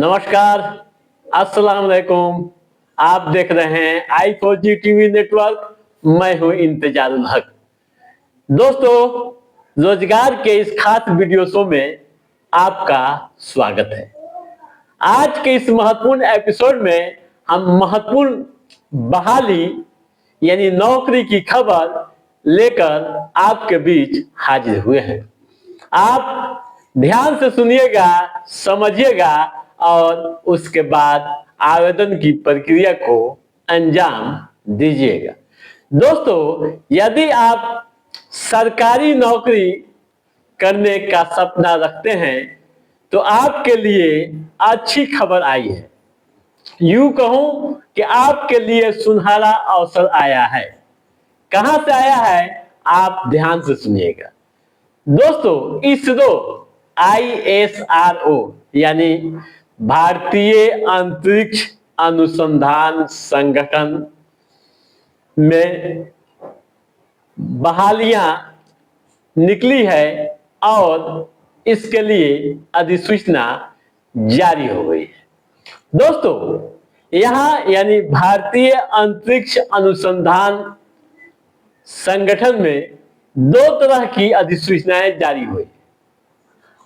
नमस्कार, अस्सलाम वालेकुम। आप देख रहे हैं i4G टीवी नेटवर्क। मैं हूं इंतजारुल हक। दोस्तों, रोजगार के इस खास वीडियो शो में आपका स्वागत है। आज के इस महत्वपूर्ण एपिसोड में हम महत्वपूर्ण बहाली यानी नौकरी की खबर लेकर आपके बीच हाजिर हुए हैं। आप ध्यान से सुनिएगा, समझिएगा और उसके बाद आवेदन की प्रक्रिया को अंजाम दीजिएगा। दोस्तों, यदि आप सरकारी नौकरी करने का सपना रखते हैं तो आपके लिए अच्छी खबर आई है। यूं कहूं कि आपके लिए सुनहरा अवसर आया है। कहां से आया है, आप ध्यान से सुनिएगा। दोस्तों, इसरो ISRO यानी भारतीय अंतरिक्ष अनुसंधान संगठन में बहालियां निकली है और इसके लिए अधिसूचना जारी हो गई है। दोस्तों, यहां यानी भारतीय अंतरिक्ष अनुसंधान संगठन में दो तरह की अधिसूचनाएं जारी हुई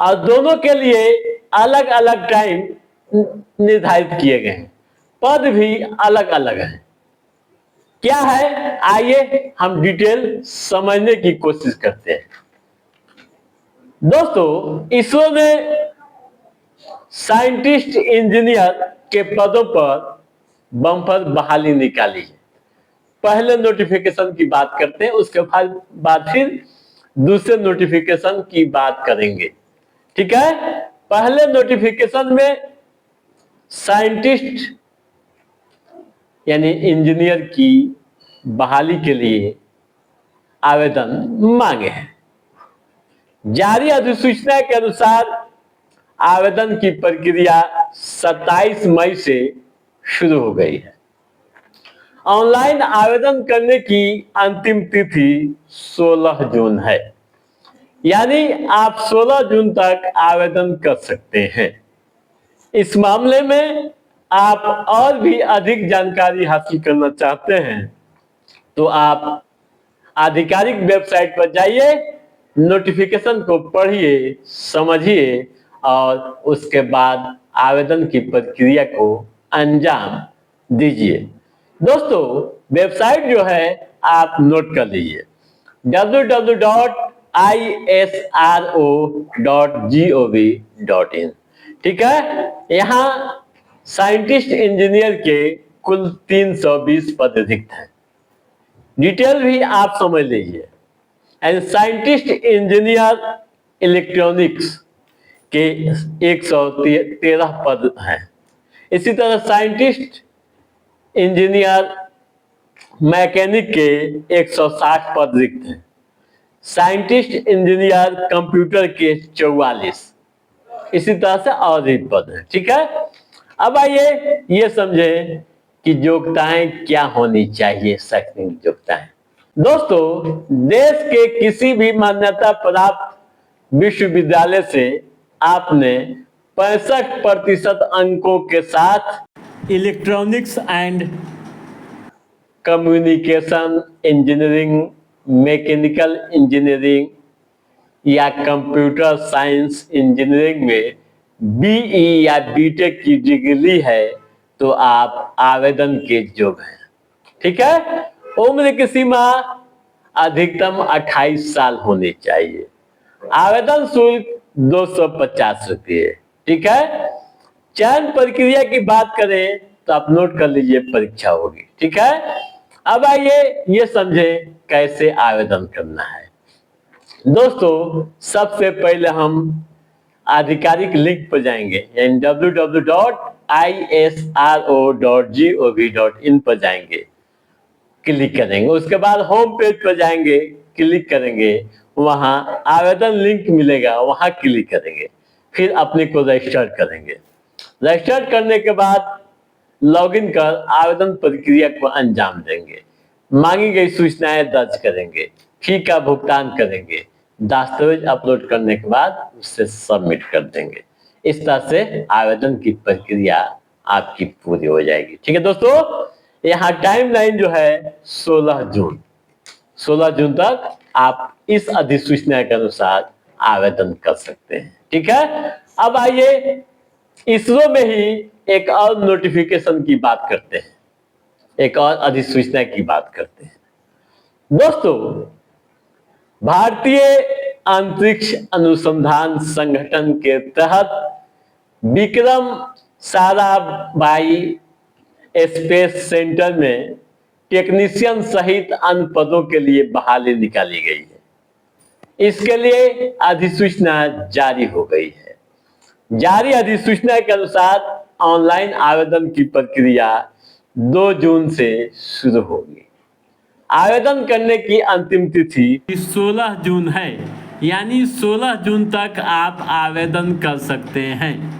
और दोनों के लिए अलग अलग टाइम निर्धारित किए गए हैं। पद भी अलग अलग हैं। क्या है, आइए हम डिटेल समझने की कोशिश करते हैं। दोस्तों, इसरो ने साइंटिस्ट इंजीनियर के पदों पर बम्पर बहाली निकाली है। पहले नोटिफिकेशन की बात करते हैं, उसके बाद फिर दूसरे नोटिफिकेशन की बात करेंगे। ठीक है। पहले नोटिफिकेशन में साइंटिस्ट यानी इंजीनियर की बहाली के लिए आवेदन मांगे हैं। जारी अधिसूचना के अनुसार आवेदन की प्रक्रिया 27 मई से शुरू हो गई है। ऑनलाइन आवेदन करने की अंतिम तिथि 16 जून है, यानी आप 16 जून तक आवेदन कर सकते हैं। इस मामले में आप और भी अधिक जानकारी हासिल करना चाहते हैं तो आप आधिकारिक वेबसाइट पर जाइए, नोटिफिकेशन को पढ़िए, समझिए और उसके बाद आवेदन की प्रक्रिया को अंजाम दीजिए। दोस्तों, वेबसाइट जो है आप नोट कर लीजिए, www.isro.gov.in। ठीक है। यहाँ साइंटिस्ट इंजीनियर के कुल 320 पद रिक्त हैं। डिटेल भी आप समझ लीजिए। एंड साइंटिस्ट इंजीनियर इलेक्ट्रॉनिक्स के 113 पद हैं। इसी तरह साइंटिस्ट इंजीनियर मैकेनिक के 160 पद रिक्त हैं। साइंटिस्ट इंजीनियर कंप्यूटर के 44। इसी तरह से और भी पद हैं। ठीक है। अब आइए ये समझें कि योग्यताएं क्या होनी चाहिए। शैक्षणिक योग्यताएं, दोस्तों, देश के किसी भी मान्यता प्राप्त विश्वविद्यालय से आपने 65% अंकों के साथ electronics and communication engineering, mechanical engineering या कंप्यूटर साइंस इंजीनियरिंग में BE या BTech की डिग्री है तो आप आवेदन के योग्य हैं। ठीक है। उम्र की सीमा अधिकतम 28 साल होनी चाहिए। आवेदन शुल्क 250 रुपये। ठीक है। चयन प्रक्रिया की बात करें तो आप नोट कर लीजिए, परीक्षा होगी। ठीक है। अब आइए ये समझें कैसे आवेदन करना है। दोस्तों, सबसे पहले हम आधिकारिक लिंक पर जाएंगे, यानी www.isro.gov.in पर जाएंगे, क्लिक करेंगे। उसके बाद होम पेज पर जाएंगे, क्लिक करेंगे, वहां आवेदन लिंक मिलेगा, वहां क्लिक करेंगे, फिर अपने को रजिस्टर करेंगे। रजिस्टर करने के बाद लॉगिन कर आवेदन प्रक्रिया को अंजाम देंगे। मांगी गई सूचनाएं दर्ज करेंगे, फी का भुगतान करेंगे, दस्तावेज अपलोड करने के बाद उसे सबमिट कर देंगे। इस तरह से आवेदन की प्रक्रिया आपकी पूरी हो जाएगी। ठीक है दोस्तों, यहाँ टाइमलाइन जो है 16 जून तक आप इस अधिसूचना के अनुसार आवेदन कर सकते हैं। ठीक है, अब आइए इसरो में ही एक और नोटिफिकेशन की बात करते हैं, एक और अधिसूचना की बात करते हैं। दोस्तों, भारतीय अंतरिक्ष अनुसंधान संगठन के तहत विक्रम साराभाई स्पेस सेंटर में टेक्नीशियन सहित अन्य पदों के लिए बहाली निकाली गई है। इसके लिए अधिसूचना जारी हो गई है। जारी अधिसूचना के अनुसार ऑनलाइन आवेदन की प्रक्रिया 2 जून से शुरू होगी। आवेदन करने की अंतिम तिथि 16 जून है, यानी 16 जून तक आप आवेदन कर सकते हैं।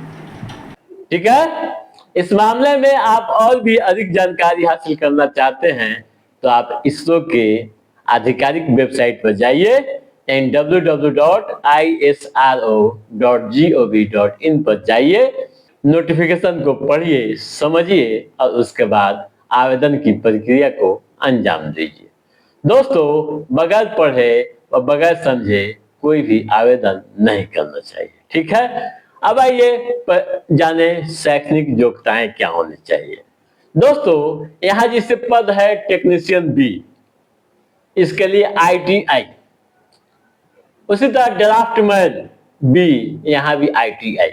ठीक है, इस मामले में आप और भी अधिक जानकारी हासिल करना चाहते हैं तो आप इसरो के आधिकारिक वेबसाइट पर जाइए, www.isro.gov.in पर जाइए, नोटिफिकेशन को पढ़िए, समझिए और उसके बाद आवेदन की प्रक्रिया को अंजाम दीजिए। दोस्तों, बगैर पढ़े और बगैर समझे कोई भी आवेदन नहीं करना चाहिए। ठीक है, अब आइए जाने शैक्षणिक योग्यताएं क्या होनी चाहिए। दोस्तों, यहाँ जिसे पद है टेक्नीशियन बी, इसके लिए ITI, उसी तरह ड्राफ्टमैन बी, यहाँ भी ITI,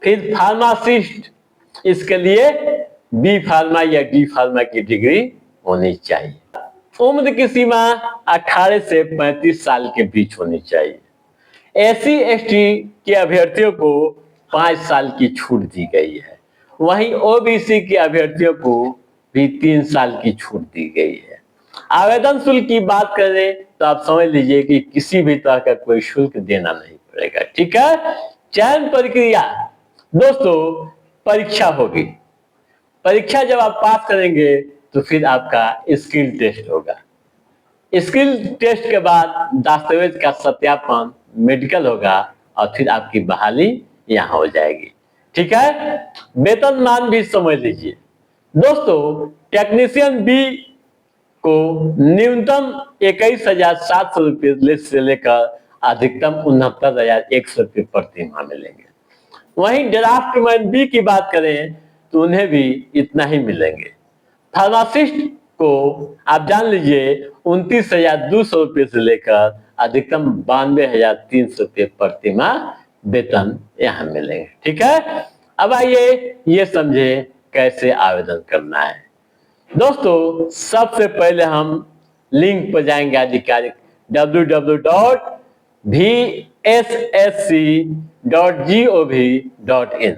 फिर फार्मासिस्ट, इसके लिए बी फार्मा या डी फार्मा की डिग्री होनी चाहिए। उम्र की सीमा 18 से 35 साल के बीच होनी चाहिए। SC/ST के अभ्यर्थियों को 5 साल की छूट दी गई है, वहीं OBC के अभ्यर्थियों को भी 3 साल की छूट दी गई है। आवेदन शुल्क की बात करें तो आप समझ लीजिए कि किसी भी तरह का कोई शुल्क देना नहीं पड़ेगा। ठीक है, चयन प्रक्रिया, दोस्तों परीक्षा होगी। परीक्षा जब आप पास करेंगे तो फिर आपका स्किल टेस्ट होगा। स्किल टेस्ट के बाद दस्तावेज का सत्यापन, मेडिकल होगा और फिर आपकी बहाली यहाँ हो जाएगी। ठीक है, वेतनमान भी समझ लीजिए। दोस्तों, टेक्नीशियन बी को न्यूनतम 21,700 रुपये से लेकर अधिकतम 69,100 रुपये प्रति माह मिलेंगे। वहीं ड्राफ्टमैन बी की बात करें तो उन्हें भी इतना ही मिलेंगे। फार्मासिस्ट को आप जान लीजिए 29,200 रुपये से लेकर अधिकतम 92,300 रुपये प्रति माह वेतन यहाँ मिलेंगे। ठीक है, अब आइए ये समझे कैसे आवेदन करना है। दोस्तों, सबसे पहले हम लिंक पर जाएंगे, आधिकारिक www.vssc.gov.in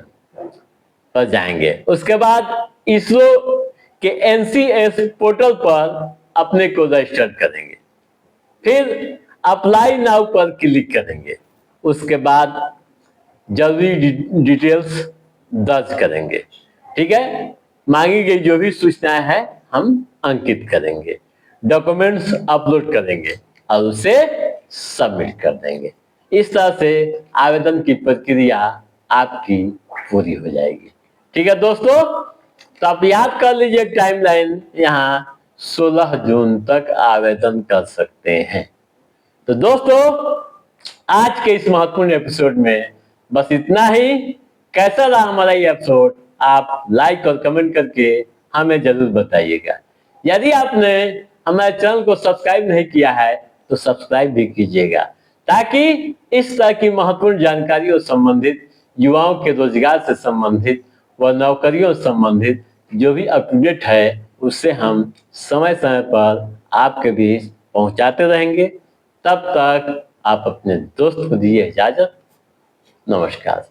पर जाएंगे। उसके बाद इसरो के NCS पोर्टल पर अपने को रजिस्टर करेंगे, फिर अप्लाई नाउ पर क्लिक करेंगे। उसके बाद जरूरी डिटेल्स दर्ज करेंगे। ठीक है, मांगी गई जो भी सूचनाएं हैं हम अंकित करेंगे, डॉक्यूमेंट्स अपलोड करेंगे और उसे सबमिट कर देंगे। इस तरह से आवेदन की प्रक्रिया आपकी पूरी हो जाएगी। ठीक है दोस्तों, तो आप याद कर लीजिए टाइमलाइन, यहाँ 16 जून तक आवेदन कर सकते हैं। तो दोस्तों, आज के इस महत्वपूर्ण एपिसोड में बस इतना ही। कैसा रहा हमारा ये एपिसोड, आप लाइक और कमेंट करके हमें जरूर बताइएगा। यदि आपने हमारे चैनल को सब्सक्राइब नहीं किया है तो सब्सक्राइब भी कीजिएगा, ताकि इस तरह की महत्वपूर्ण जानकारियों संबंधित, युवाओं के रोजगार से संबंधित व नौकरियों से संबंधित जो भी अपडेट है उससे हम समय समय पर आपके बीच पहुंचाते रहेंगे। तब तक आप अपने दोस्त को दीजिए इजाजत। नमस्कार।